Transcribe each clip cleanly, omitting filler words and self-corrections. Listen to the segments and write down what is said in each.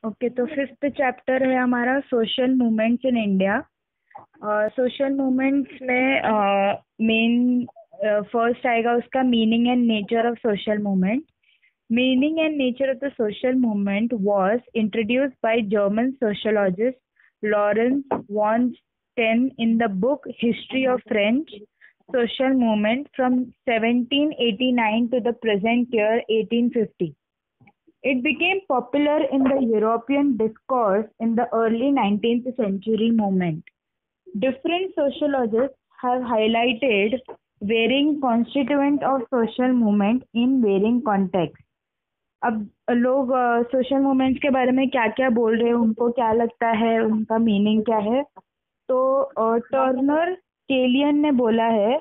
Okay, तो fifth chapter है हमारा social movements in India. Social movements में मेन फर्स्ट आएगा उसका meaning and nature of social movement. Meaning and nature of the social movement was introduced by German sociologist Lawrence von Stein in the book History of French Social Movement from 1789 to the present year 1850. It became popular in the European discourse in the early 19th century movement. Different sociologists have highlighted varying constituents of social movement in varying contexts. अब लोग social movements के बारे में क्या क्या बोल रहे हैं, उनको क्या लगता है, उनका मीनिंग क्या है। तो टर्नर केलियन ने बोला है,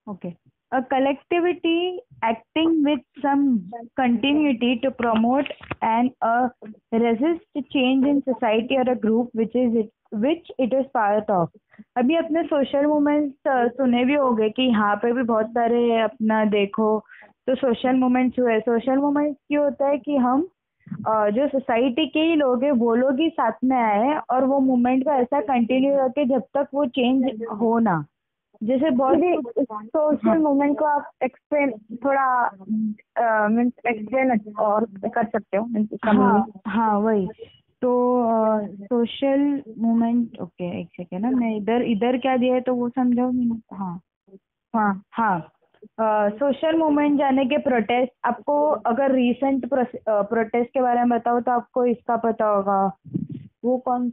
okay, a collectivity acting with some continuity to promote and resist change in society or a group which it is part of। अभी अपने सोशल मूवमेंट्स सुने भी होंगे कि यहाँ पे भी बहुत सारे अपना देखो तो सोशल मूवमेंट्स हुए। सोशल मूवमेंट्स क्यों होता है कि हम जो सोसाइटी के ही लोग हैं वो लोग ही साथ में आए और वो मूवमेंट का ऐसा कंटिन्यू रखे जब तक वो चेंज हो ना। जैसे बहुत सोशल मूवमेंट को आप एक्सप्लेन थोड़ा मीन्स एक्सप्लेन और कर सकते हो मीन्स इसका हाँ मीनिंग। हाँ वही तो सोशल मूवमेंट। ओके एक सेकेंड ना, मैं इधर इधर क्या दिया है तो वो समझाओ मैंने। हाँ हाँ हाँ, सोशल मूवमेंट जाने के प्रोटेस्ट। आपको अगर रीसेंट प्रोटेस्ट के बारे में बताओ तो आपको इसका पता होगा, वो कौन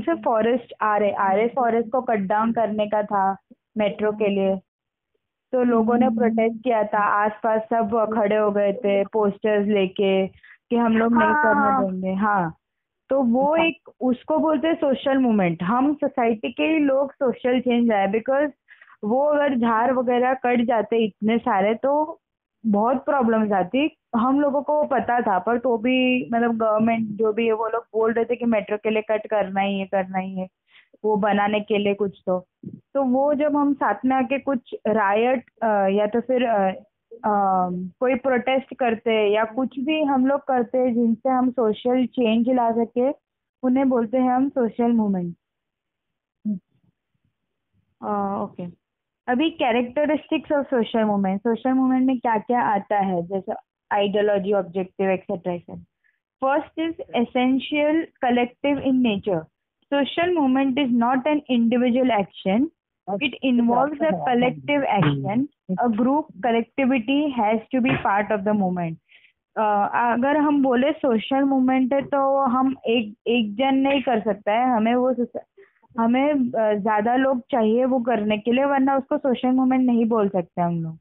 से फॉरेस्ट, आरे फॉरेस्ट को कट डाउन करने का था मेट्रो के लिए। तो लोगों ने प्रोटेस्ट किया था, आसपास सब खड़े हो गए थे पोस्टर्स लेके कि हम लोग नहीं करने देंगे। हाँ, तो वो एक उसको बोलते हैं सोशल मूवमेंट। हम सोसाइटी के ही लोग सोशल चेंज आए, बिकॉज वो अगर झाड़ वगैरह कट जाते इतने सारे तो बहुत प्रॉब्लम्स आती। हम लोगों को वो पता था पर तो भी मतलब गवर्नमेंट जो भी है वो लोग बोल रहे थे कि मेट्रो के लिए कट करना ही है, करना ही है, वो बनाने के लिए कुछ। तो वो जब हम साथ में आके कुछ रायट या तो फिर कोई प्रोटेस्ट करते हैं या कुछ भी हम लोग करते हैं जिनसे हम सोशल चेंज ला सके, उन्हें बोलते हैं हम सोशल मूवमेंट। ओके, अभी characteristics of social movement. Social movement में क्या क्या आता है, जैसे ideology, objective, etcetera etcetera. First is essential collective in nature. Social movement is not an individual action. It involves a collective action. A group collectivity has to be part of the movement. अगर हम बोले social movement है तो हम एक एक जन नहीं कर सकता है, हमें ज्यादा लोग चाहिए वो करने के लिए, वरना उसको सोशल मूवमेंट नहीं बोल सकते हम लोग।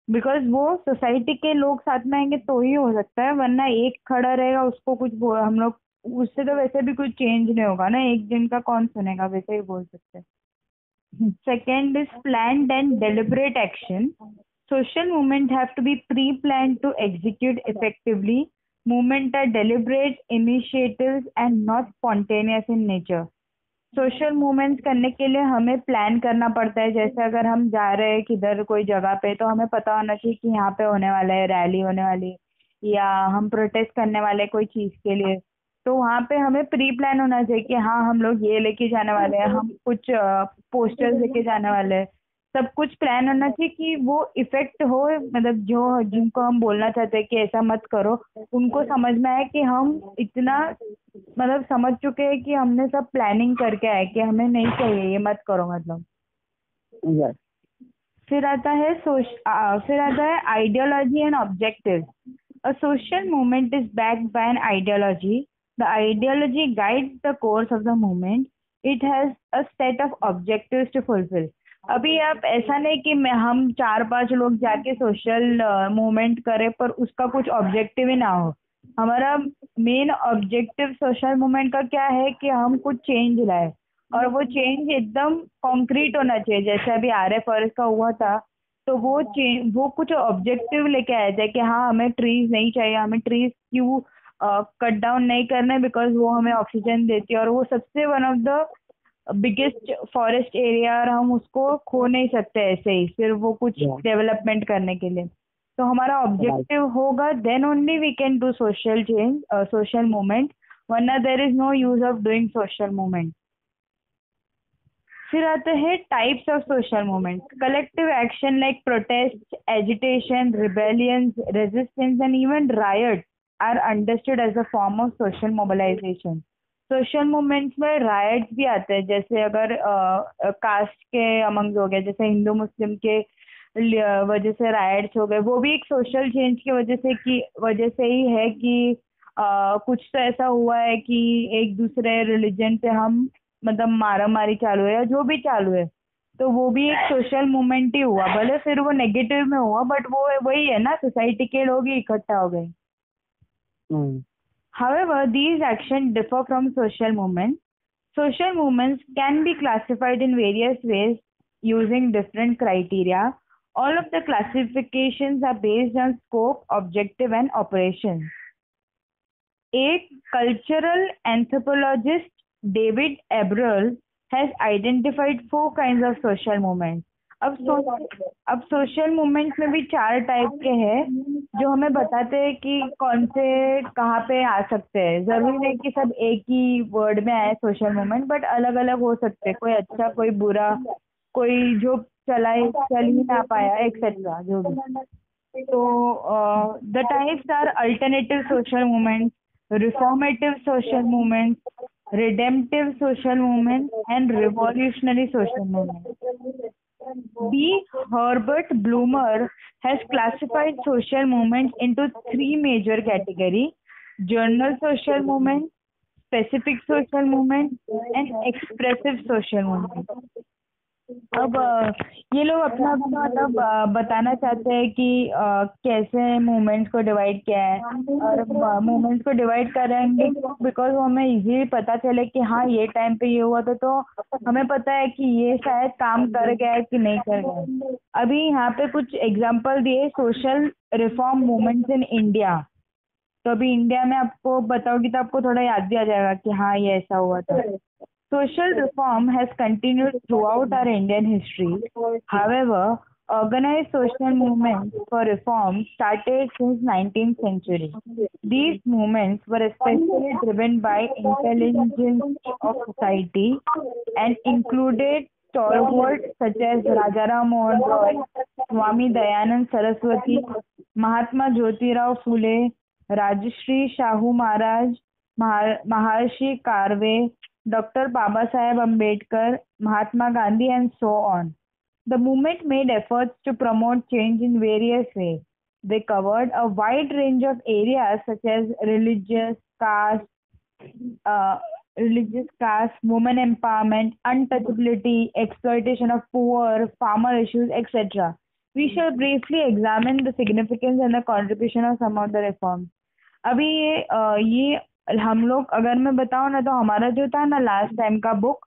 बिकॉज वो सोसाइटी के लोग साथ में आएंगे तो ही हो सकता है, वरना एक खड़ा रहेगा उसको कुछ हम लोग उससे तो वैसे भी कुछ चेंज नहीं होगा ना, एक दिन का कौन सुनेगा, वैसे ही बोल सकते हैं। Second is planned and deliberate action. Social movement have to be pre-planned to execute effectively. Movement are deliberate initiatives and not spontaneous in nature. Social movements करने के लिए हमें प्लान करना पड़ता है। जैसे अगर हम जा रहे हैं किधर कोई जगह पे तो हमें पता होना चाहिए कि यहाँ पे होने वाला है, रैली होने वाली है, या हम प्रोटेस्ट करने वाले हैं कोई चीज के लिए। तो वहाँ पे हमें प्री प्लान होना चाहिए कि हाँ हम लोग ये लेके जाने वाले हैं, हम कुछ पोस्टर्स लेके जाने वाले हैं। सब कुछ प्लान होना चाहिए कि वो इफेक्ट हो, मतलब जो जिनको हम बोलना चाहते हैं कि ऐसा मत करो, उनको समझ में आए कि हम इतना मतलब समझ चुके हैं कि हमने सब प्लानिंग करके आए कि हमें नहीं चाहिए ये मत करो मतलब। यस फिर आता है ideology and objective. A social movement is backed by an ideology. The ideology guides the course of the movement. It has a set of objectives to fulfil. अभी आप ऐसा नहीं कि मैं हम चार पांच लोग जाके सोशल मूवमेंट करें पर उसका कुछ ऑब्जेक्टिव ही ना हो। हमारा मेन ऑब्जेक्टिव सोशल मूवमेंट का क्या है कि हम कुछ चेंज लाए, और वो चेंज एकदम कॉन्क्रीट होना चाहिए। जैसे अभी आर एफ फॉरेस्ट का हुआ था तो वो चेंज वो कुछ ऑब्जेक्टिव लेके आए थे कि हाँ हमें ट्रीज नहीं चाहिए, हमें ट्रीज क्यों कट डाउन नहीं करना है, बिकॉज वो हमें ऑक्सीजन देती है और वो सबसे one of the biggest forest area और हम उसको खो नहीं सकते ऐसे ही सिर्फ वो कुछ डेवलपमेंट करने के लिए। तो हमारा ऑब्जेक्टिव होगा then only we can do social change, social movement, वरना there is no use of doing social movement. फिर आते हैं types of social movement. Collective action like protest, agitation, rebellions, resistance and even riot are understood as a form of social mobilisation. Social movements में riots भी आते हैं, जैसे अगर cast के अमंग हो गए, जैसे हिंदू मुस्लिम के वजह से रायट्स हो गए, वो भी एक सोशल चेंज की वजह से ही है कि कुछ तो ऐसा हुआ है कि एक दूसरे रिलीजन पे हम मतलब मारा मारी चालू है या जो भी चालू है, तो वो भी एक सोशल मूवमेंट ही हुआ, भले फिर वो नेगेटिव में हुआ बट वो वही है ना, सोसाइटी के लोग ही इकट्ठा हो गए। However, these actions differ from social movements. Social movements can be classified in various ways using different criteria. All of the classifications are based on scope, objective, and operation. A cultural anthropologist, David Abreu, has identified four kinds of social movements. अब social movements में भी चार type के हैं जो हमें बताते हैं कि कौन से कहाँ पे आ सकते हैं। जरूरी नहीं कि सब एक ही वर्ड में आए सोशल मूवमेंट, बट अलग अलग हो सकते हैं, कोई अच्छा कोई बुरा, कोई जो चल ही ना पाया एक्सेट्रा जो भी। तो the types are alternative social movement, reformative social movement, redemptive social movement and revolutionary social movement. B. Herbert Blumer has classified social movements into three major categories: general social movement, specific social movement, and expressive social movement. अब ये लोग अपना अपना मतलब बताना चाहते हैं कि कैसे मूवमेंट्स को डिवाइड किया है, और मूवमेंट्स को डिवाइड करेंगे बिकॉज वो हमें इजीली पता चले कि हाँ ये टाइम पे ये हुआ था, तो हमें पता है कि ये शायद काम कर गया है कि नहीं कर गया। अभी यहाँ पे कुछ एग्जांपल दिए social reform movements in India. तो अभी इंडिया में आपको बताओगी तो आपको थोड़ा याद भी आ जाएगा कि हाँ ये ऐसा हुआ था। Social reform has continued throughout our Indian history. However, organized social movements for reform started since 19th century. These movements were especially driven by intelligence of society and included stalwarts such as Rajaram Mohan Roy, Swami Dayanand Saraswati, Mahatma Jyotirao Phule, Rajashri Shahu Maharaj, Maharshi Karve, Dr. Babasaheb Ambedkar, Mahatma Gandhi, and so on. The movement made efforts to promote change in various ways. They covered a wide range of areas such as uh, religious caste, women empowerment, untouchability, exploitation of poor, farmer issues, etc. We shall briefly examine the significance and the contribution of some of the reforms. अभी ये हम लोग, अगर मैं बताऊं ना, तो हमारा जो था ना लास्ट टाइम का बुक,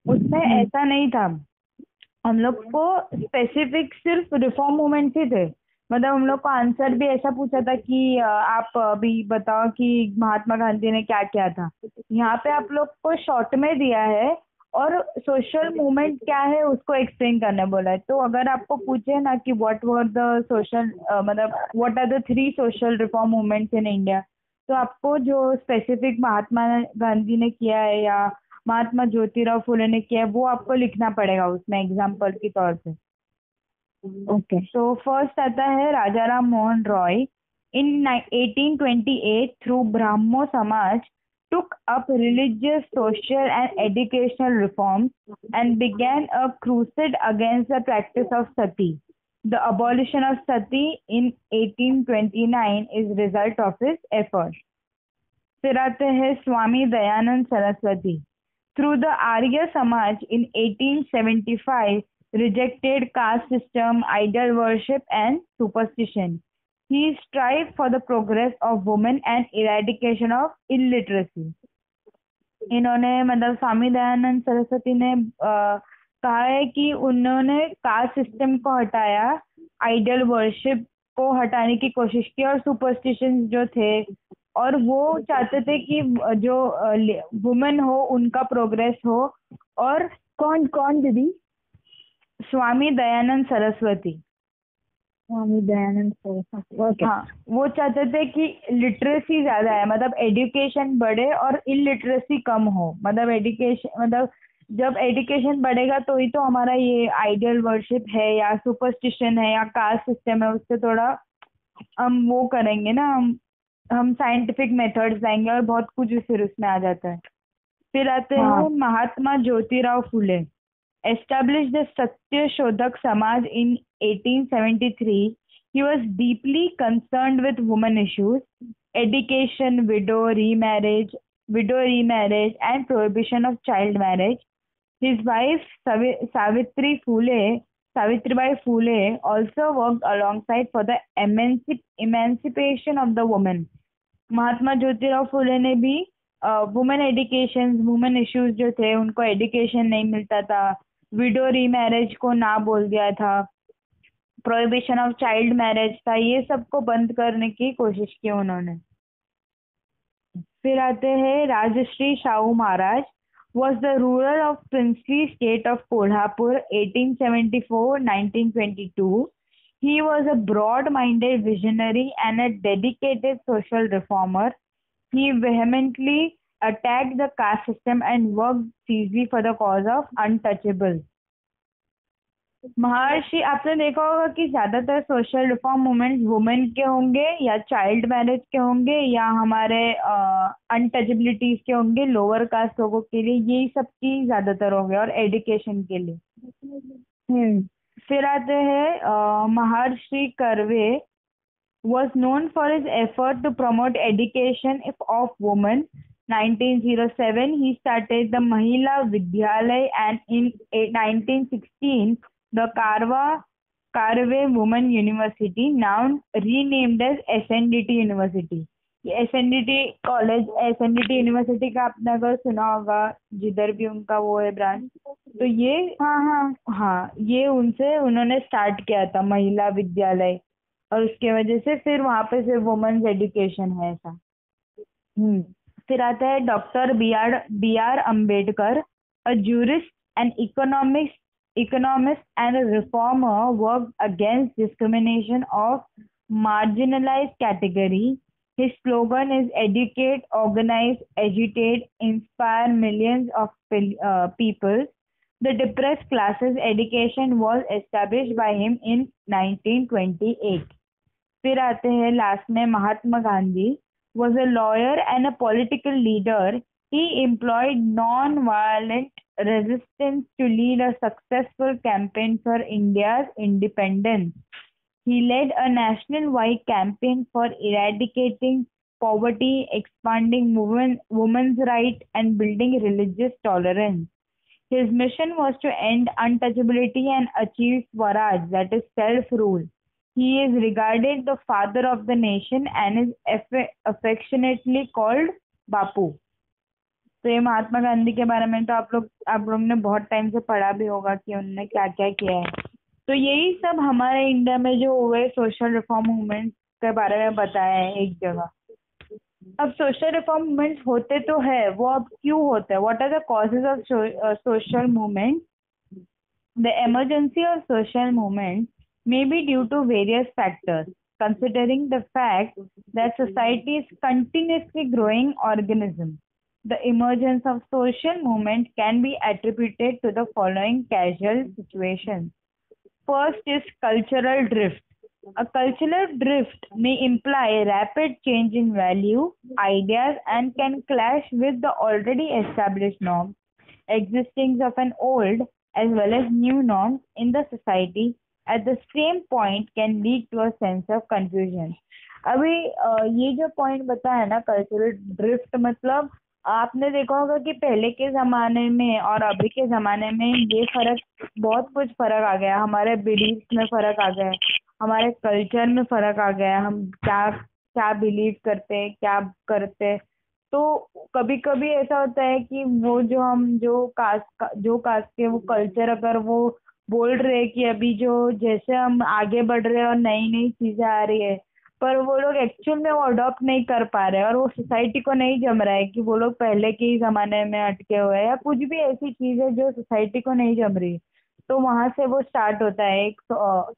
उसमें ऐसा नहीं था। हम लोग को स्पेसिफिक सिर्फ रिफॉर्म मूवमेंट ही थे। मतलब हम लोग को आंसर भी ऐसा पूछा था कि आप अभी बताओ कि महात्मा गांधी ने क्या किया था। यहाँ पे आप लोग को शॉर्ट में दिया है और सोशल मूवमेंट क्या है उसको एक्सप्लेन करने बोला है। तो अगर आपको पूछे ना कि व्हाट वर द सोशल मतलब what are the three social reform movements in India, तो आपको जो स्पेसिफिक महात्मा गांधी ने किया है या महात्मा ज्योतिराव फुले ने किया है वो आपको लिखना पड़ेगा उसमें एग्जाम्पल के तौर पे। ओके। तो फर्स्ट आता है राजाराम मोहन रॉय। इन 1828 थ्रू ब्राह्मो समाज took up religious, social and educational reforms and began a crusade against the practice of sati. The abolition of sati in 1829 is result of his effort. फिर आते हैं Swami Dayanand Saraswati. Through the Arya Samaj in 1875 rejected caste system, idol worship and superstition. He strived for the progress of women and eradication of illiteracy. इन्होंने मतलब स्वामी दयानंद सरस्वती ने कहा है कि उन्होंने कास्ट सिस्टम को हटाया, आइडल वर्शिप को हटाने की कोशिश की और सुपरस्टिशंस जो थे, और वो चाहते थे कि जो वुमेन हो उनका प्रोग्रेस हो और कौन कौन दीदी? स्वामी दयानंद सरस्वती। स्वामी दयानंद सरस्वती, ओके। हाँ, वो चाहते थे कि लिटरेसी ज्यादा है, मतलब एजुकेशन बढ़े और इलिटरेसी कम हो। मतलब एजुकेशन, मतलब जब एजुकेशन बढ़ेगा तो ही तो हमारा ये आइडियल वर्शिप है या सुपरस्टिशन है या कास्ट सिस्टम है उससे थोड़ा हम वो करेंगे ना, हम साइंटिफिक मेथड्स लाएंगे और बहुत कुछ फिर उसमें आ जाता है। फिर आते हाँ। हैं Mahatma Jyotirao Phule. established the Satya Shodhak Samaj in 1873. He was deeply concerned with women issues, education, widow remarriage, and prohibition of child marriage. His wife Savitribai Phule also worked alongside for the emancipation of the woman. Mahatma Jyotirao Phule ने भी women education, women issues जो थे उनको education नहीं मिलता था, window remarriage को ना बोल दिया था, प्रोहिबिशन ऑफ चाइल्ड मैरिज था, ये सबको बंद करने की कोशिश की उन्होंने। फिर आते हैं Rajshree Shahu Maharaj. was the ruler of princely state of Kolhapur 1874-1922. He was a broad-minded visionary and a dedicated social reformer. He vehemently attacked the caste system and worked seriously for the cause of untouchables. महर्षि, आपने देखा होगा कि ज्यादातर social reform movements women के होंगे या child marriage के होंगे या हमारे अनटचेबिलिटीज के होंगे, लोअर कास्ट लोगों के लिए, यही सब की ज्यादातर होंगे, और एजुकेशन के लिए। फिर आते हैं महर्षि curve. was known for his effort to promote education of women. 1907, he started the Mahila Vidyalaya, and in 1916, the Karve Women University, now renamed as SNDT University. ये एसएनडीटी कॉलेज, एसएनडीटी यूनिवर्सिटी का आपने अगर सुना होगा, जिधर भी उनका वो है ब्रांच, तो ये हाँ हाँ हाँ, ये उनसे उन्होंने स्टार्ट किया था महिला विद्यालय, और उसके वजह से फिर वहां पे सिर्फ वुमेन्स एजुकेशन है ऐसा। फिर आता है doctor B R Ambedkar. A jurist and economist and a reformer, worked against discrimination of marginalized category. His slogan is educate, organize, agitate, inspire millions of people. The depressed classes education was established by him in 1928. फिर आते हैं last में Mahatma Gandhi. was a lawyer and a political leader. He employed non-violent resistance to lead a successful campaign for India's independence. He led a national-wide campaign for eradicating poverty, expanding women's rights, and building religious tolerance. His mission was to end untouchability and achieve Swaraj, that is self-rule. He is regarded the father of the nation and is affectionately called बापू। तो ये महात्मा गांधी के बारे में तो आप लोग ने बहुत टाइम से पढ़ा भी होगा कि उन्होंने क्या क्या किया है। तो यही सब हमारे इंडिया में जो हुए सोशल रिफॉर्म मूवमेंट के बारे में बताया है एक जगह। अब सोशल रिफॉर्म मूवमेंट्स होते तो है, वो अब क्यों होते हैं? What are the causes of social movement? The emergency of social movement may be due to various factors, considering the fact that society is continuously growing organism. The emergence of social movement can be attributed to the following causal situations. First is cultural drift. A cultural drift may imply rapid change in value, ideas, and can clash with the already established norms. Existence of an old as well as new norms in the society at the same point can lead to a sense of confusion. अभी ये जो point बताया ना cultural drift, मतलब आपने देखा होगा कि पहले के जमाने में और अभी के जमाने में ये फर्क, बहुत कुछ फर्क आ गया। हमारे बिलीफ में फर्क आ गया है, हमारे कल्चर में फर्क आ गया है, हम क्या क्या बिलीव करते हैं, क्या करते हैं। तो कभी कभी ऐसा होता है कि वो जो कास्ट के वो कल्चर, अगर वो बोल रहे हैं कि अभी जो जैसे हम आगे बढ़ रहे हैं और नई नई चीजें आ रही है, पर वो लोग एक्चुअल में वो अडॉप्ट नहीं कर पा रहे हैं और वो सोसाइटी को नहीं जम रहा है कि वो लोग पहले के ही जमाने में अटके हुए हैं या कुछ भी ऐसी चीज है जो सोसाइटी को नहीं जम रही। तो वहां से वो स्टार्ट होता है, एक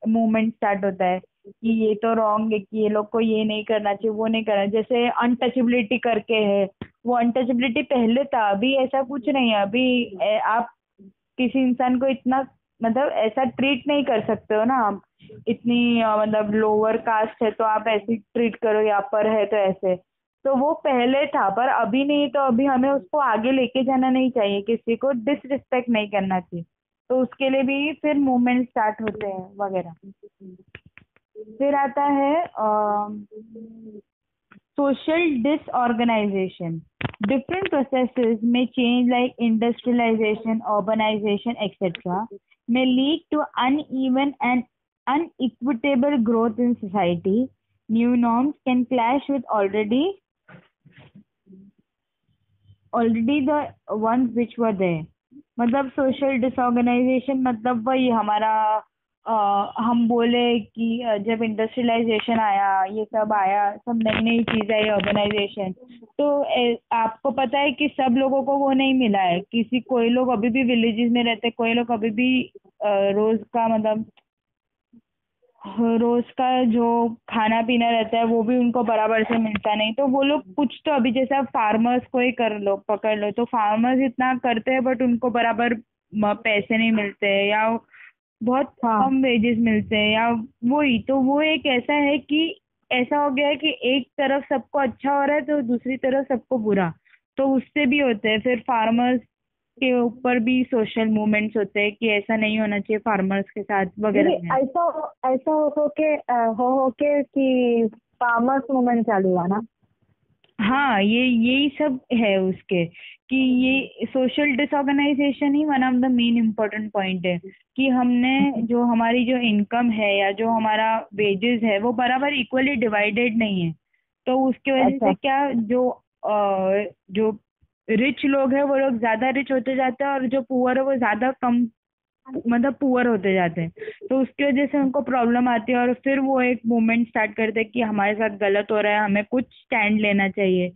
मूवमेंट स्टार्ट होता है कि ये तो रॉन्ग है, कि ये लोग को ये नहीं करना चाहिए, वो नहीं करना। जैसे अनटचेबिलिटी करके है, वो अनटचेबिलिटी पहले था, अभी ऐसा कुछ नहीं है। अभी आप किसी इंसान को इतना मतलब ऐसा ट्रीट नहीं कर सकते हो ना आप। इतनी मतलब लोअर कास्ट है तो आप ऐसे ट्रीट करो, या पर है तो ऐसे। तो वो पहले था पर अभी नहीं, तो अभी हमें उसको आगे लेके जाना नहीं चाहिए, किसी को डिसरिस्पेक्ट नहीं करना चाहिए। तो उसके लिए भी फिर मूवमेंट स्टार्ट होते हैं वगैरह। फिर आता है social disorganization. Different processes may change like industrialization, urbanization, etc. may lead to uneven and unequitable growth in society. New norms can clash with already the ones which were there. मतलब social disorganisation मतलब वही हमारा हम बोले कि जब industrialisation आया, ये सब आया, सब नई नई चीज आई, ऑर्गेनाइजेशन। तो आपको पता है कि सब लोगों को वो नहीं मिला है, किसी कोई लोग अभी भी विलेजेस में रहते, कोई लोग अभी भी रोज का मतलब रोज का जो खाना पीना रहता है वो भी उनको बराबर से मिलता नहीं। तो वो लोग कुछ तो अभी जैसा फार्मर्स को ही कर लो, पकड़ लो, तो फार्मर्स इतना करते हैं बट उनको बराबर पैसे नहीं मिलते, या बहुत हाँ। कम वेजेस मिलते हैं, या वही। तो वो एक ऐसा है कि ऐसा हो गया है कि एक तरफ सबको अच्छा हो रहा है तो दूसरी तरफ सबको बुरा। तो उससे भी होते हैं फिर फार्मर्स के ऊपर भी सोशल मूवमेंट्स होते हैं कि ऐसा नहीं होना चाहिए फार्मर्स के साथ ये वगैरह में। ऐसा हो के कि फार्मर्स मूवमेंट चालू हुआ ना। हाँ, ये यही सब है उसके, कि ये social disorganisation he one of the main important point है कि हमने जो हमारी जो इनकम है या जो हमारा वेजेस है वो बराबर इक्वली डिवाइडेड नहीं है। तो उसकी वजह से अच्छा। क्या, जो रिच लोग हैं वो लोग ज्यादा रिच होते जाते हैं और जो पुअर है वो ज्यादा कम मतलब पुअर होते जाते हैं। तो उसकी वजह से उनको प्रॉब्लम आती है और फिर वो एक मूवमेंट स्टार्ट करते हैं कि हमारे साथ गलत हो रहा है, हमें कुछ स्टैंड लेना चाहिए।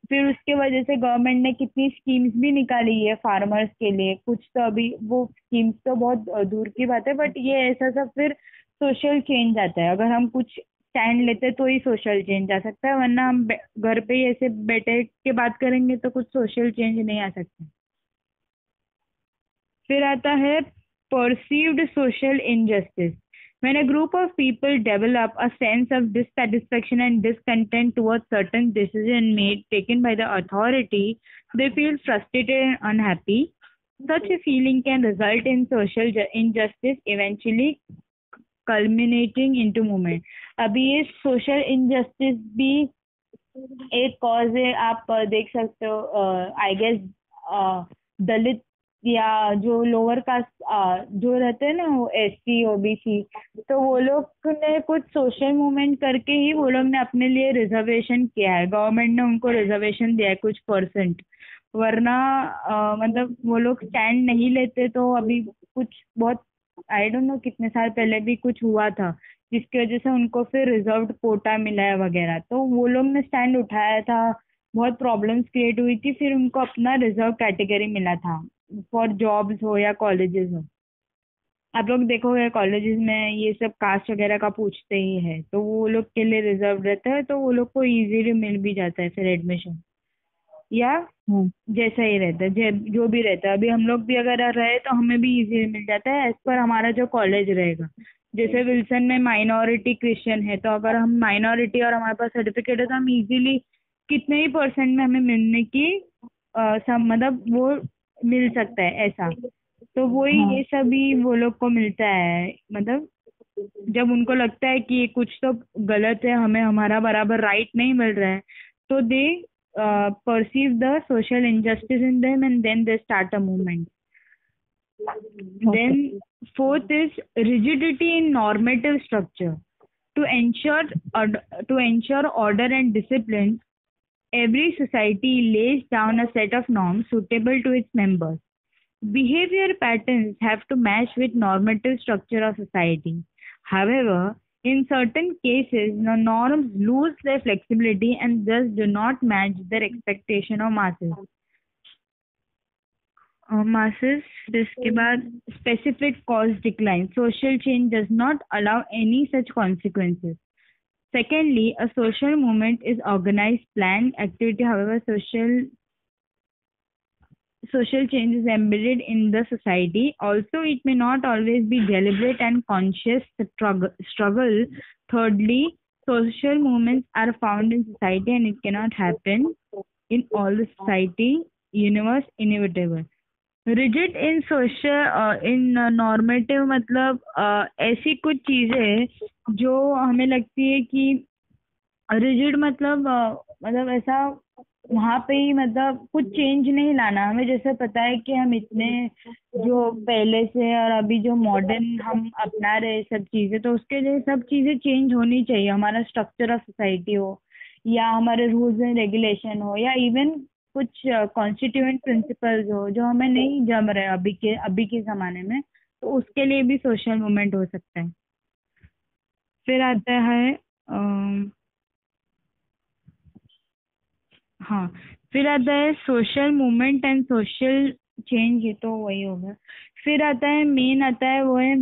फिर उसके वजह से गवर्नमेंट ने कितनी स्कीम्स भी निकाली है फार्मर्स के लिए। कुछ तो अभी वो स्कीम्स तो बहुत दूर की बात है, बट ये ऐसा सब फिर सोशल चेंज आता है। अगर हम कुछ स्टैंड लेते तो ही सोशल चेंज आ सकता है, वरना हम घर पे ही ऐसे बैठे के बात करेंगे तो कुछ सोशल चेंज नहीं आ सकता। फिर आता है perceived social injustice. When a group of people develop a sense of dissatisfaction and discontent towards certain decision made taken by the authority, they feel frustrated and unhappy. Such a feeling can result in social injustice, eventually culminating into movement. अभी ये social injustice भी एक cause है। आप देख सकते हो, I guess दलित या जो लोअर कास्ट जो रहते हैं ना, वो एससी ओबीसी, तो वो लोग ने कुछ सोशल मूवमेंट करके ही वो लोग ने अपने लिए रिजर्वेशन किया है, गवर्नमेंट ने उनको रिजर्वेशन दिया है कुछ परसेंट। वरना मतलब वो लोग स्टैंड नहीं लेते तो अभी कुछ बहुत आई डोंट नो कितने साल पहले भी कुछ हुआ था जिसकी वजह से उनको फिर रिजर्व्ड कोटा मिला है वगैरह। तो वो लोग ने स्टैंड उठाया था, बहुत प्रॉब्लम्स क्रिएट हुई थी, फिर उनको अपना रिजर्व कैटेगरी मिला था, फॉर जॉब्स हो या कॉलेजेस हो। आप लोग देखोगे कॉलेजेस में ये सब कास्ट वगैरह का पूछते ही है, तो वो लोग के लिए रिजर्व रहता है, तो वो लोग को इजीली मिल भी जाता है फिर एडमिशन, या हम्म। जैसा ही रहता है जो भी रहता है। अभी हम लोग भी अगर रहे तो हमें भी इजीली मिल जाता है एज पर हमारा जो कॉलेज रहेगा। जैसे विल्सन में माइनॉरिटी क्रिश्चियन है, तो अगर हम माइनॉरिटी और हमारे पास सर्टिफिकेट है तो हम इजीली कितने ही परसेंट में हमें मिलने की मतलब वो मिल सकता है ऐसा। तो वही हाँ। ये सभी वो लोग को मिलता है, मतलब जब उनको लगता है कि ये कुछ तो गलत है, हमें हमारा बराबर राइट नहीं मिल रहा है, तो दे perceive the social injustice in them and then they start a movement. Okay. Then fourth is rigidity in normative structure. To ensure to ensure order and discipline, every society lays down a set of norms suitable to its members. Behavior patterns have to match with normative structure of society. However, In certain cases, the norms lose their flexibility and thus do not match their expectation of masses. Masses, जिसके बाद specific cause decline. Social change does not allow any such consequences. Secondly, a social movement is organized, planned activity. However, social change is embedded in the society. Also, it may not always be deliberate and conscious struggle. Thirdly, social movements are found in society and it cannot happen in all the society, universe, inevitable. Rigid in social in normative मतलब ऐसी कुछ चीजें जो हमें लगती है कि rigid मतलब ऐसा वहाँ पे ही मतलब कुछ चेंज नहीं लाना हमें। जैसे पता है कि हम इतने जो पहले से और अभी जो मॉडर्न हम अपना रहे सब चीजें, तो उसके लिए सब चीजें चेंज होनी चाहिए। हमारा स्ट्रक्चर ऑफ सोसाइटी हो या हमारे रूल्स एंड रेगुलेशन हो या इवन कुछ कॉन्स्टिट्यूएंट प्रिंसिपल्स हो जो हमें नहीं जम रहे अभी के ज़माने में, तो उसके लिए भी सोशल मूवमेंट हो सकता है। फिर आता है हाँ, फिर आता है social movement and social change, ये तो वही होगा। फिर आता है मेन आता है वो है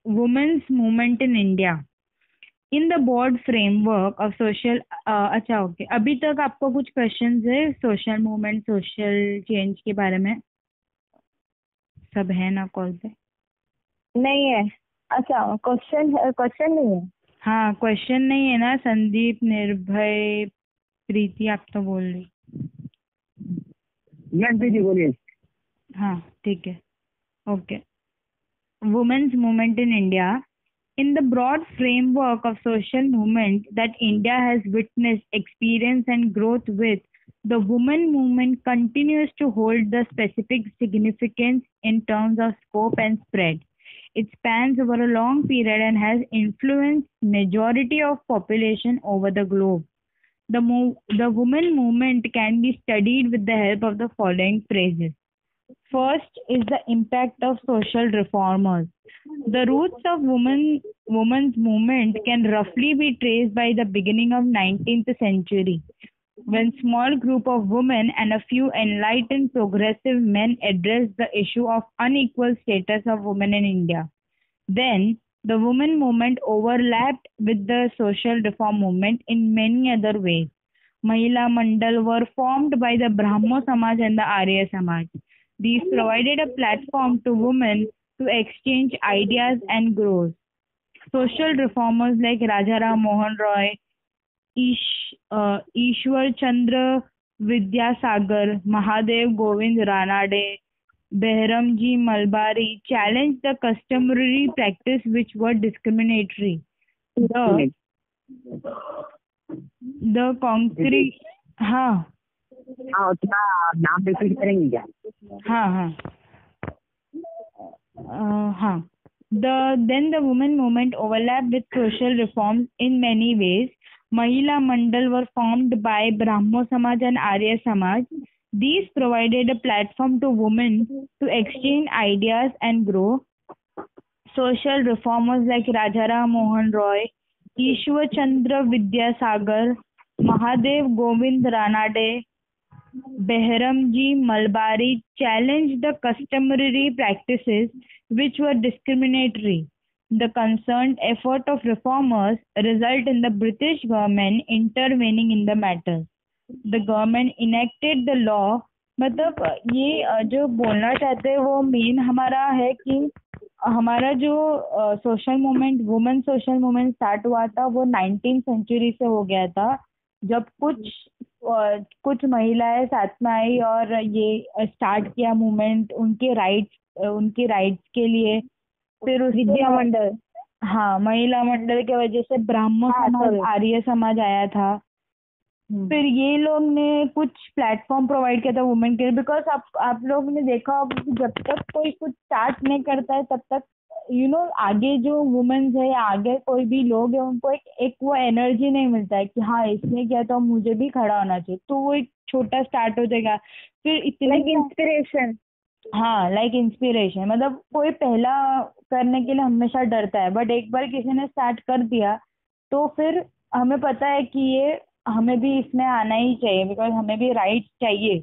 women's movement in India in the board framework of social. अच्छा ओके, अभी तक आपको कुछ क्वेश्चंस है सोशल मूवमेंट सोशल चेंज के बारे में? सब है ना कॉल पे? नहीं है। अच्छा, क्वेश्चन नहीं है। हाँ, क्वेश्चन नहीं है ना। संदीप, निर्भय, प्रीति, आप तो बोल रही। प्रीति बोलिए। हाँ ठीक है, okay. Women's movement in India in the broad framework of social movement that India has witnessed, experienced and growth with, the women movement continues to hold the specific significance in terms of scope and spread. It spans over a long period and has influenced majority of population over the globe. The women movement can be studied with the help of the following phrases. First is the impact of social reformers. The roots of women's movement can roughly be traced by the beginning of 19th century, when small group of women and a few enlightened progressive men addressed the issue of unequal status of women in India. Then the women movement overlapped with the social reform movement in many other ways. Mahila Mandal were formed by the Brahmo Samaj and the Arya Samaj. These provided a platform to women to exchange ideas and grow. Social reformers like Rajaram Mohan Roy, Ishwar Chandra Vidyasagar, Mahadev Govind Ranade, Behramji Malbari challenged the customary practice which were discriminatory. The concrete हाँ उतना नाम repeat करेंगे क्या? हाँ हाँ then the women movement overlapped with social reforms in many ways. Mahila Mandal were formed by Brahmo Samaj and Arya Samaj. These provided a platform to women to exchange ideas and grow. Social reformers like Rajaram Mohan Roy, Ishwar Chandra Vidyasagar, Mahadev Govind Ranade, Behramji Malbari challenged the customary practices which were discriminatory. The concerned effort of reformers result in the British government intervening in the matter. The government enacted the law. मतलब ये जो बोलना चाहते हैं वो main हमारा है कि हमारा जो social movement women social movement start हुआ था वो 19th सेंचुरी से हो गया था, जब कुछ महिलाएं साथ में आई और ये स्टार्ट किया मूवमेंट उनके राइट्स के लिए। फिर उस विद्या मंडल, हाँ, महिला मंडल के वजह से ब्राह्मण समाज आर्य समाज आया था। फिर ये लोग ने कुछ प्लेटफॉर्म प्रोवाइड किया था वुमेन के लिए, बिकॉज आप लोग ने देखा होगा कि जब तक कोई कुछ स्टार्ट नहीं करता है तब तक आगे जो वुमेन्स है या आगे कोई भी लोग है उनको एक वो एनर्जी नहीं मिलता है कि हाँ इसने किया तो मुझे भी खड़ा होना चाहिए, तो वो एक छोटा स्टार्ट हो जाएगा। फिर इतने इंस्पिरेशन हाँ, लाइक इंस्पिरेशन, मतलब कोई पहला करने के लिए हमेशा डरता है, बट एक बार किसी ने स्टार्ट कर दिया तो फिर हमें पता है कि ये हमें भी इसमें आना ही चाहिए, बिकॉज हमें भी राइट चाहिए।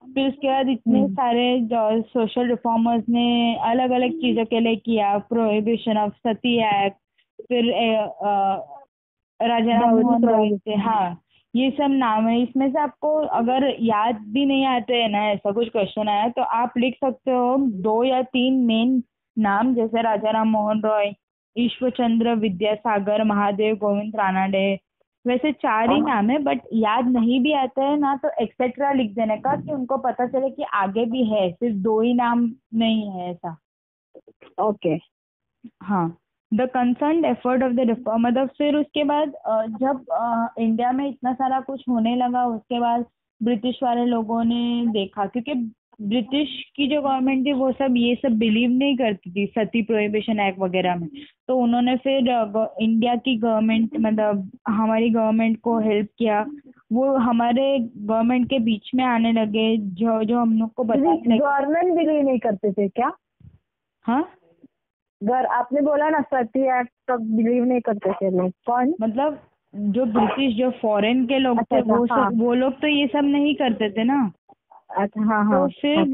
फिर उसके बाद इतने हम्म। सारे जो सोशल रिफॉर्मर्स ने अलग अलग चीजों के लिए किया, प्रोहिबिशन ऑफ सती एक्ट, फिर राजा राम डाउरी मोहन रॉय थे, प्रोहिबिशन। हाँ। ये सब नाम है, इसमें से आपको अगर याद भी नहीं आते है ना, ऐसा कुछ क्वेश्चन आया तो आप लिख सकते हो 2 या 3 मेन नाम, जैसे राजा राम मोहन रॉय, ईश्वर चंद्र विद्यासागर, महादेव गोविंद रानाडे। वैसे 4 ही नाम है, बट याद नहीं भी आता है ना तो एक्सेट्रा लिख देने का, कि उनको पता चले कि आगे भी है, सिर्फ 2 ही नाम नहीं है ऐसा। ओके। हाँ। The concern effort of the reform, मतलब फिर उसके बाद जब इंडिया में इतना सारा कुछ होने लगा, उसके बाद ब्रिटिश वाले लोगों ने देखा, क्योंकि ब्रिटिश की जो गवर्नमेंट थी वो सब ये सब बिलीव नहीं करती थी सती प्रोहिबिशन एक्ट वगैरह में। तो उन्होंने फिर इंडिया की गवर्नमेंट, मतलब हमारी गवर्नमेंट को हेल्प किया। वो हमारे गवर्नमेंट के बीच में आने लगे, जो जो हम लोग को बताने लगे। गवर्नमेंट बिलीव नहीं करते थे क्या? हाँ, आपने बोला ना सती एक्ट तक बिलीव नहीं करते थे लोग, कौन? मतलब जो ब्रिटिश, जो फॉरेन के लोग अच्छा थे, अच्छा, हाँ। वो लोग तो ये सब नहीं करते थे ना। अच्छा, हाँ हाँ। तो फिर ओके।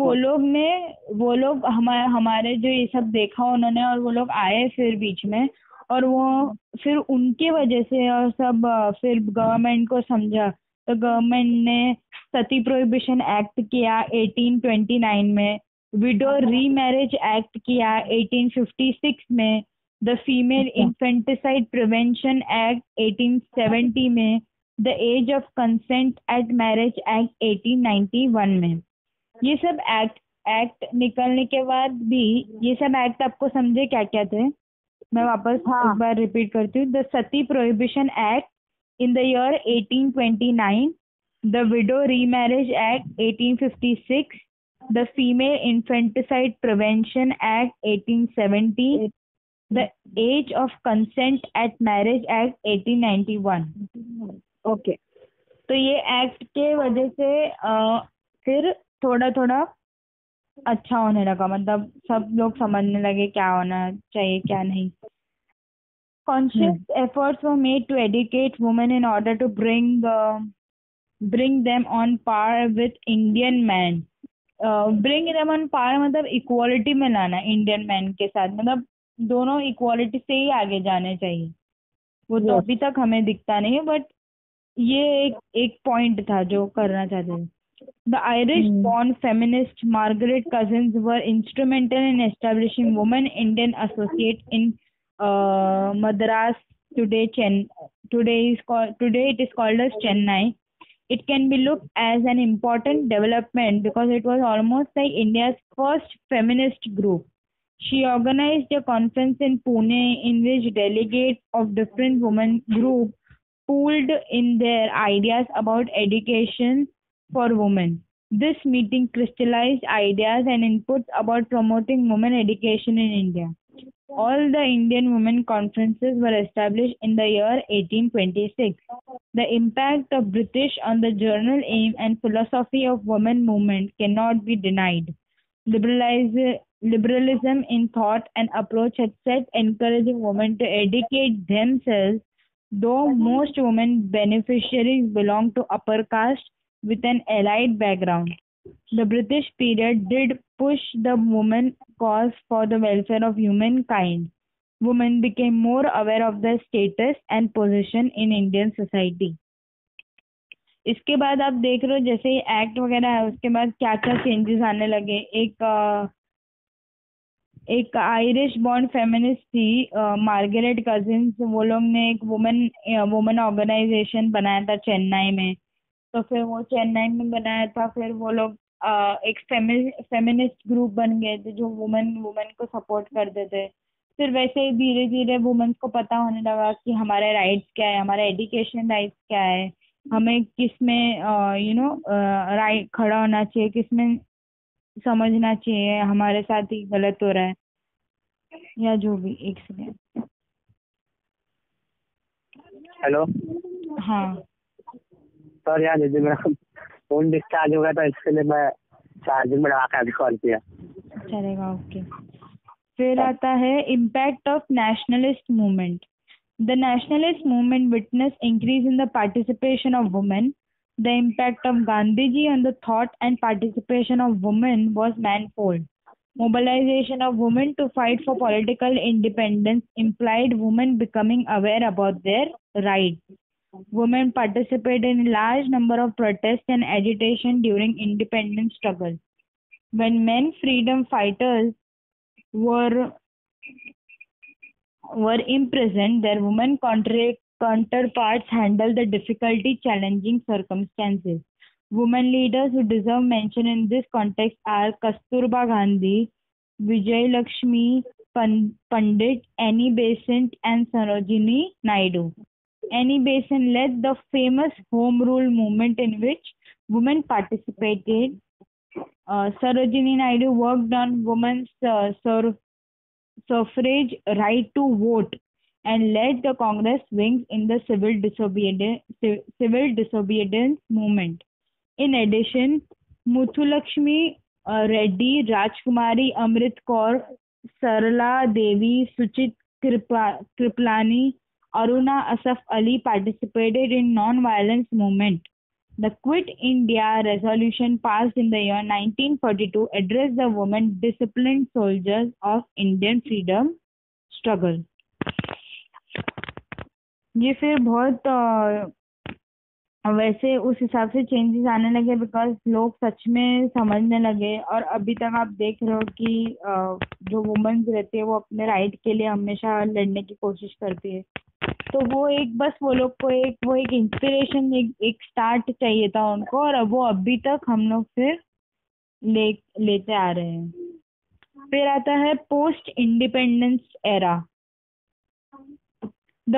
वो लोग हमारे हमारे जो ये सब देखा उन्होंने, और वो लोग आए फिर बीच में, और वो फिर उनके वजह से और सब फिर गवर्नमेंट को समझा, तो गवर्नमेंट ने सती प्रोहिबिशन एक्ट किया 1829 में, विडो रीमैरिज एक्ट किया 1856 में, द फीमेल अच्छा। इन्फेंटिसाइड प्रिवेंशन एक्ट 1870 में, the age of consent at marriage act 1891 में। ये सब एक्ट निकलने के बाद भी, ये सब एक्ट आपको समझे क्या क्या थे? मैं वापस एक हाँ। बार रिपीट करती हूँ। The sati prohibition act in the year 1829, the widow remarriage act 1856, the female infanticide prevention act 1870, the age of consent at marriage act 1891। Okay. तो ये एक्ट के वजह से फिर थोड़ा थोड़ा अच्छा होने लगा, मतलब सब लोग समझने लगे क्या होना चाहिए क्या नहीं। Conscious hmm. efforts were made to educate women in order to bring them on par with Indian men. Bring them on par मतलब इक्वालिटी में लाना इंडियन मैन के साथ, मतलब दोनों इक्वालिटी से ही आगे जाने चाहिए। वो तो यस। अभी तक हमें दिखता नहीं है, बट ये एक पॉइंट था जो करना चाहते थे। The Irish-born feminist Margaret Cousins were instrumental in establishing Women Indian Associate in Madras. Today it is called as Chennai. It can be looked as an important development because it was almost like India's first feminist group. She organized a conference in Pune in which delegates of different women groups pooled in their ideas about education for women. This meeting crystallized ideas and inputs about promoting women education in India. All the Indian women conferences were established in the year 1826. The impact of British on the general aim and philosophy of women movement cannot be denied. Liberalism in thought and approach had set encouraging women to educate themselves, though most women beneficiaries belong to upper caste with an allied background. The British period did push the woman cause for the welfare of humankind. Women became more aware of their status and position in Indian society. इसके बाद आप देख रहे हो जैसे act वगैरह है, उसके बाद क्या क्या चेंजेस आने लगे। एक आयरिश बॉर्न फेमिनिस्ट थी मार्गरेट कजिन्स, वो लोग ने एक वुमेन वुमेन ऑर्गेनाइजेशन बनाया था चेन्नई में। तो फिर वो चेन्नई में बनाया था, फिर वो लोग एक फेमिनिस्ट ग्रुप बन गए थे जो वुमेन वुमेन को सपोर्ट करते थे। फिर वैसे ही धीरे धीरे वुमेन्स को पता होने लगा कि हमारे राइट्स क्या है, हमारे एजुकेशन राइट्स क्या है, हमें किस में राइट खड़ा होना चाहिए, किस में समझना चाहिए हमारे साथ ही गलत हो रहा है, या जो भी। एक सेकेंड। हेलो हाँ। सर, यार दीदी मेरा फोन डिस्चार्ज हो गया था, इसके लिए मैं चार्जिंग में लगा के अभी कॉल किया। चलेगा, ओके। फिर आता है impact of nationalist movement. The nationalist movement witness increase in the participation of women. The impact of Gandhiji on the thought and participation of women was manifold. Mobilization of women to fight for political independence implied women becoming aware about their rights. Women participated in large number of protests and agitation during independence struggle. When men freedom fighters were imprisoned, their women counterparts handled the difficulty challenging circumstances. Women leaders who deserve mention in this context are Kasturba Gandhi, Vijayalakshmi Pandit, Annie Besant, and Sarojini Naidu. Annie Besant led the famous Home Rule movement in which women participated. Sarojini Naidu worked on women's suffrage right to vote and led the Congress wings in the civil disobedience movement. In addition, Muthulakshmi Reddy, Rajkumari Amrit Kaur, Sarala Devi, Suchit Kriplani, Aruna Asaf Ali participated in non-violence movement. The Quit India resolution passed in the year 1942 addressed the women disciplined soldiers of Indian freedom struggle. ये फिर बहुत वैसे उस हिसाब से changes आने लगे because लोग सच में समझने लगे और अभी तक आप देख रहे हो कि जो वुमेन्स रहती है वो अपने राइट के लिए हमेशा लड़ने की कोशिश करती है. तो वो एक बस वो लोग को एक इंस्पिरेशन एक स्टार्ट चाहिए था उनको और अब वो अभी तक हम लोग फिर लेते आ रहे हैं. फिर आता है post independence era. The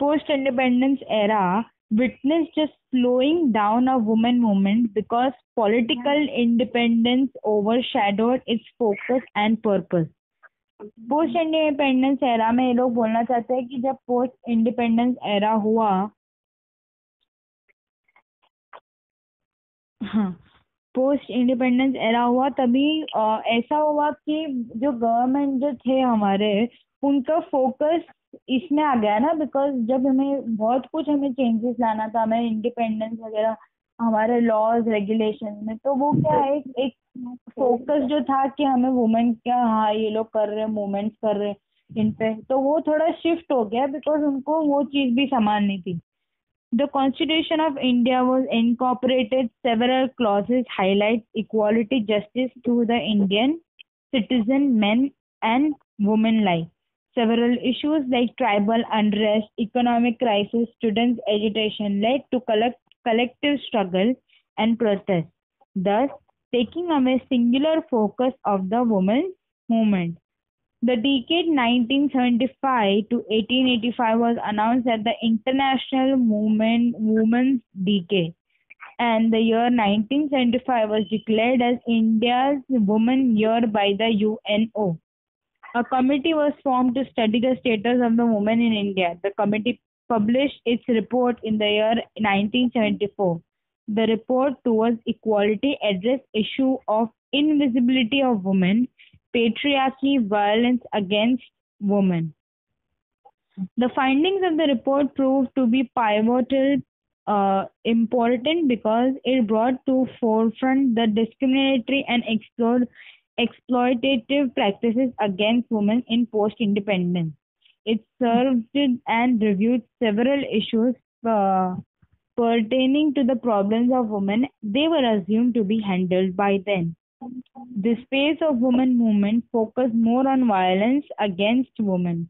post independence era witnessed a slowing down of women movement because political independence overshadowed its focus and purpose. Post independence era में ये लोग बोलना चाहते हैं कि जब पोस्ट इंडिपेंडेंस एरा हुआ, हाँ, पोस्ट इंडिपेंडेंस एरा हुआ तभी ऐसा हुआ कि जो गवर्नमेंट जो थे हमारे उनका फोकस इसमें आ गया ना, बिकॉज जब हमें बहुत कुछ हमें चेंजेस लाना था, हमें इंडिपेंडेंस वगैरह हमारे लॉज रेगुलेशन में, तो वो क्या है एक फोकस जो था कि हमें वुमेन क्या, हाँ ये लोग कर रहे हैं मूवमेंट्स कर रहे हैं इन पे, तो वो थोड़ा शिफ्ट हो गया बिकॉज उनको वो चीज भी संभालनी थी. The Constitution of India was incorporated several clauses highlight equality justice to the Indian citizen men and women alike. Several issues like tribal unrest, economic crisis, students' agitation led to collective struggle and protest, thus taking away singular focus of the women's movement. The decade 1975 to 1885 was announced as the International Women's Decade, and the year 1975 was declared as India's Women Year by the UNO. A committee was formed to study the status of the women in India. The committee published its report in the year 1974. The report towards equality addressed issue of invisibility of women, patriarchy, violence against women. The findings of the report proved to be pivotal important because it brought to forefront the discriminatory and exploitative practices against women in post-independence. It served and reviewed several issues pertaining to the problems of women. They were assumed to be handled by them. The space of women movement focused more on violence against women,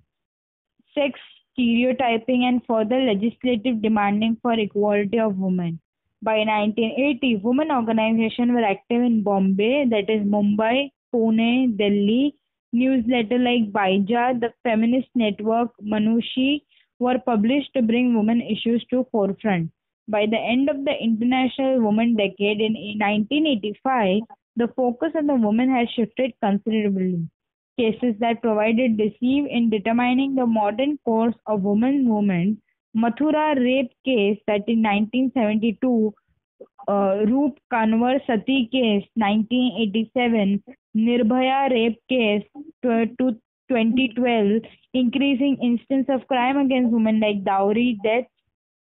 sex stereotyping, and further legislative demanding for equality of women. By 1980, women organizations were active in Bombay, that is Mumbai, Pune, Delhi. Newsletters like Baija, the feminist network, Manushi were published to bring women issues to forefront. By the end of the International Women Decade in 1985, the focus on the women has shifted considerably. Cases that provided deceive in determining the modern course of women's movement. Mathura rape case that in 1972 Roop Kanwar sati case 1987, Nirbhaya rape case 2012, increasing instance of crime against women like dowry, death,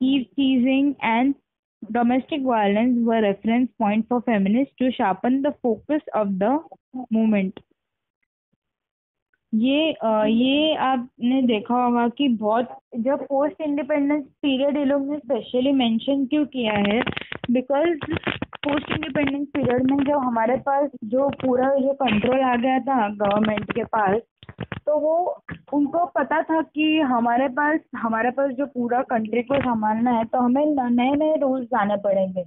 eve teasing, and domestic violence were reference point for feminists to sharpen the focus of the movement. ये आपने देखा होगा कि बहुत जब post independence period ये लोग ने स्पेशली मेंशन क्यों किया है, बिकॉज पोस्ट इंडिपेंडेंस पीरियड में जब हमारे पास जो पूरा जो कंट्रोल आ गया था गवर्नमेंट के पास, तो वो उनको पता था कि हमारे पास जो पूरा कंट्री को संभालना है तो हमें नए नए रूल्स लाने पड़ेंगे।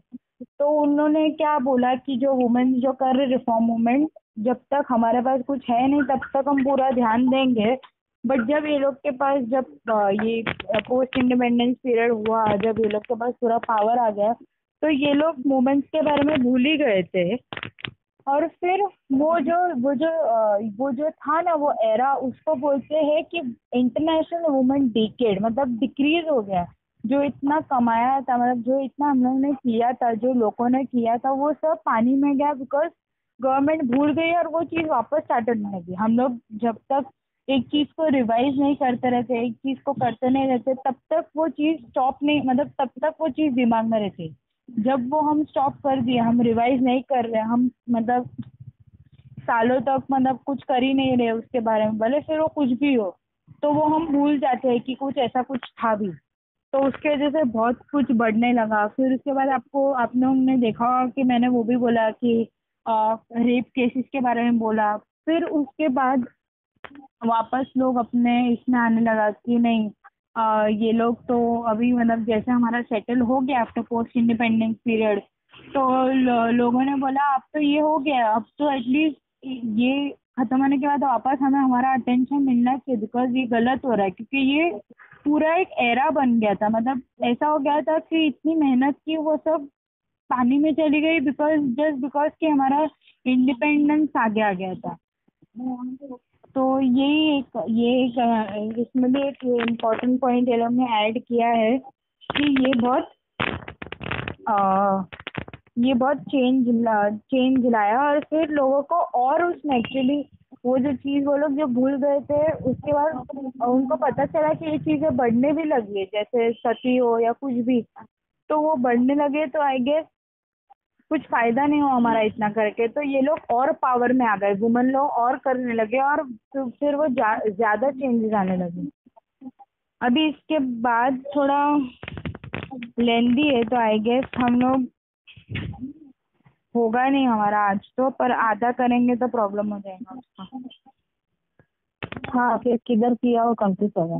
तो उन्होंने क्या बोला कि जो वुमेन जो कर रहे रिफॉर्म मूवमेंट, जब तक हमारे पास कुछ है नहीं तब तक हम पूरा ध्यान देंगे, बट जब ये लोग के पास ये पोस्ट इंडिपेंडेंस पीरियड हुआ, जब ये लोग के पास पूरा पावर आ गया, तो ये लोग मूवमेंट्स के बारे में भूल ही गए थे। और फिर वो जो था ना वो एरा, उसको बोलते हैं कि इंटरनेशनल वुमेन डिकेड, मतलब डिक्रीज हो गया। जो इतना कमाया था, मतलब जो इतना हम लोग ने किया था, जो लोगों ने किया था, वो सब पानी में गया, बिकॉज गवर्नमेंट भूल गई और वो चीज़ वापस स्टार्ट होने लगी। हम लोग जब तक एक चीज़ को रिवाइज नहीं करते रहते, एक चीज़ को करते नहीं रहते, तब तक वो चीज़ स्टॉप नहीं, मतलब तब तक वो चीज़ दिमाग में रहती। जब वो हम स्टॉप कर दिए, हम रिवाइज नहीं कर रहे, हम मतलब सालों तक मतलब कुछ कर ही नहीं रहे उसके बारे में, भले फिर वो कुछ भी हो, तो वो हम भूल जाते हैं कि कुछ ऐसा कुछ था भी। तो उसके वजह से बहुत कुछ बढ़ने लगा। फिर उसके बाद आप लोगों ने देखा होगा कि मैंने वो भी बोला कि रेप केसेस के बारे में बोला। फिर उसके बाद वापस लोग अपने इसमें आने लगा कि नहीं, ये लोग तो अभी मतलब जैसे हमारा सेटल हो गया आफ्टर पोस्ट इंडिपेंडेंस पीरियड, तो लोगों ने बोला अब तो ये हो गया, अब तो एटलीस्ट ये खत्म होने के बाद वापस हमें हमारा अटेंशन मिलना चाहिए, बिकॉज ये गलत हो रहा है, क्योंकि ये पूरा एक एरा बन गया था। मतलब ऐसा हो गया था कि इतनी मेहनत की वो सब पानी में चली गई, बिकॉज कि हमारा इंडिपेंडेंस आगे आ गया था। तो इसमें भी एक इम्पोर्टेंट पॉइंट ये लोग ने ऐड किया है कि ये बहुत चेंज लाया, और फिर लोगों को और उसमें एक्चुअली वो जो चीज़ वो लोग जो भूल गए थे, उसके बाद उनको पता चला कि ये चीज़ें बढ़ने भी लगी है, जैसे सती हो या कुछ भी, तो वो बढ़ने लगे। तो आई गेस कुछ फायदा नहीं हो हमारा इतना करके, तो ये लोग और पावर में आ गए, वुमेन लोग और करने लगे, और फिर वो ज्यादा चेंजेस आने लगे। अभी इसके बाद थोड़ा लेंदी है, तो आई गेस हम लोग होगा नहीं हमारा आज तो, पर आधा करेंगे तो प्रॉब्लम हो जाएगा उसका। हाँ, फिर किधर किया वो कंप्लीट होगा।